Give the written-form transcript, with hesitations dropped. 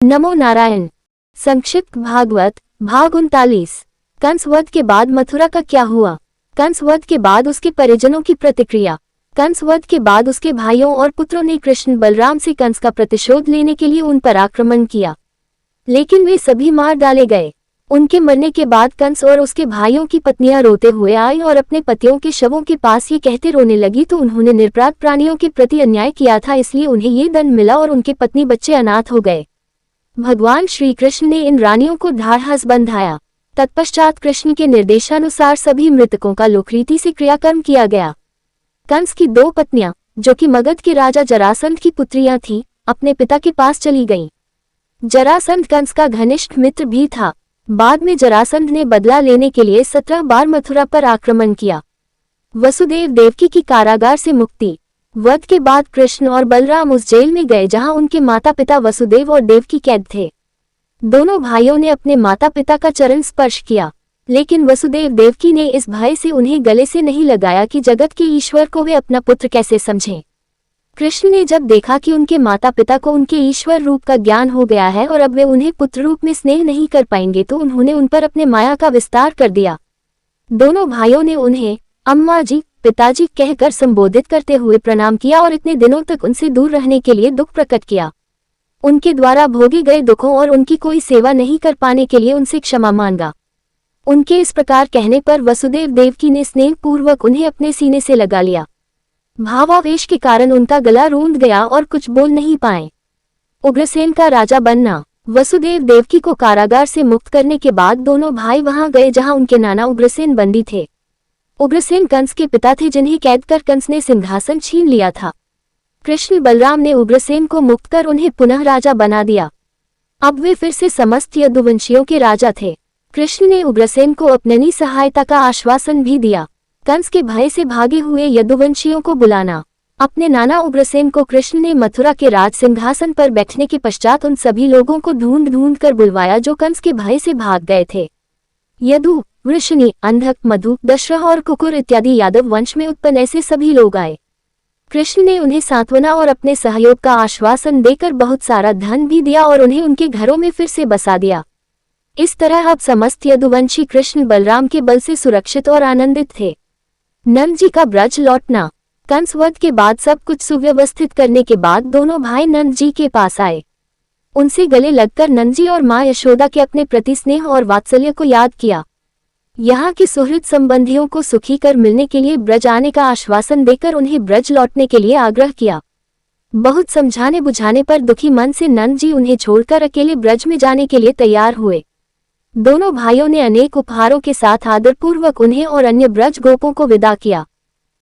नमो नारायण। संक्षिप्त भागवत भाग 39। कंस वध के बाद मथुरा का क्या हुआ। कंस वध के बाद उसके परिजनों की प्रतिक्रिया। कंस वध के बाद उसके भाइयों और पुत्रों ने कृष्ण बलराम से कंस का प्रतिशोध लेने के लिए उन पर आक्रमण किया, लेकिन वे सभी मार डाले गए। उनके मरने के बाद कंस और उसके भाइयों की पत्नियां रोते हुए आई और अपने पतियों के शवों के पास ये कहते रोने लगी तो उन्होंने निरपराध प्राणियों के प्रति अन्याय किया था, इसलिए उन्हें ये दंड मिला और उनके पत्नी बच्चे अनाथ हो गए। भगवान श्री कृष्ण ने इन रानियों को ढाढ़स बंधाया। तत्पश्चात कृष्ण के निर्देशानुसार सभी मृतकों का लोकरीति से क्रियाकर्म किया गया। कंस की 2 पत्नियां, जो कि मगध के राजा जरासंध की पुत्रियां थीं, अपने पिता के पास चली गईं। जरासंध कंस का घनिष्ठ मित्र भी था। बाद में जरासंध ने बदला लेने के लिए 17 बार मथुरा पर आक्रमण किया। वसुदेव देवकी की कारागार से मुक्ति। वध के बाद कृष्ण और बलराम उस जेल में गए जहां उनके माता पिता वसुदेव और देवकी कैद थे। दोनों भाइयों ने अपने माता पिता का चरण स्पर्श किया, लेकिन वसुदेव देवकी ने इस भय से उन्हें गले से नहीं लगाया कि जगत के ईश्वर को वे अपना पुत्र कैसे समझें। कृष्ण ने जब देखा कि उनके माता पिता को उनके ईश्वर रूप का ज्ञान हो गया है और अब वे उन्हें पुत्र रूप में स्नेह नहीं कर पाएंगे, तो उन्होंने उन पर अपने माया का विस्तार कर दिया। दोनों भाइयों ने उन्हें अम्मा जी, पिताजी कहकर संबोधित करते हुए प्रणाम किया और इतने दिनों तक उनसे दूर रहने के लिए दुख प्रकट किया। उनके द्वारा भोगे गए दुखों और उनकी कोई सेवा नहीं कर पाने के लिए उनसे क्षमा मांगा। उनके इस प्रकार कहने पर वसुदेव देवकी ने स्नेहपूर्वक उन्हें अपने सीने से लगा लिया। भावावेश के कारण उनका गला रूंध गया और कुछ बोल नहीं पाए। उग्रसेन का राजा बनना। वसुदेव देवकी को कारागार से मुक्त करने के बाद दोनों भाई वहां गए जहां उनके नाना उग्रसेन बंदी थे। उग्रसेन कंस के पिता थे, जिन्हें कैद कर कंस ने सिंहासन छीन लिया था। कृष्ण बलराम ने उग्रसेन को मुक्त कर उन्हें पुनः राजा बना दिया। अब वे फिर से समस्त यदुवंशियों के राजा थे। कृष्ण ने उग्रसेन को अपनी सहायता का आश्वासन भी दिया। कंस के भय से भागे हुए यदुवंशियों को बुलाना। अपने नाना उग्रसेन को कृष्ण ने मथुरा के राज सिंहासन पर बैठने के पश्चात उन सभी लोगों को ढूंढ ढूंढ कर बुलवाया जो कंस के भय से भाग गए थे। यदु, वृषणी, अंधक, मधु, दशरथ और कुकुर इत्यादि यादव वंश में उत्पन्न ऐसे सभी लोग आए। कृष्ण ने उन्हें सांत्वना और अपने सहयोग का आश्वासन देकर बहुत सारा धन भी दिया और उन्हें उनके घरों में फिर से बसा दिया। इस तरह अब समस्त यदुवंशी कृष्ण बलराम के बल से सुरक्षित और आनंदित थे। नंद जी का ब्रज लौटना। कंस वध के बाद सब कुछ सुव्यवस्थित करने के बाद दोनों भाई नंद जी के पास आए। उनसे गले लगकर नंद जी और मां यशोदा के अपने प्रति स्नेह और वात्सल्य को याद किया। यहाँ के सुहृद संबंधियों को सुखी कर मिलने के लिए ब्रज आने का आश्वासन देकर उन्हें ब्रज लौटने के लिए आग्रह किया। बहुत समझाने बुझाने पर दुखी मन से नंद जी उन्हें छोड़कर अकेले ब्रज में जाने के लिए तैयार हुए। दोनों भाइयों ने अनेक उपहारों के साथ आदरपूर्वक उन्हें और अन्य ब्रज गोपों को विदा किया।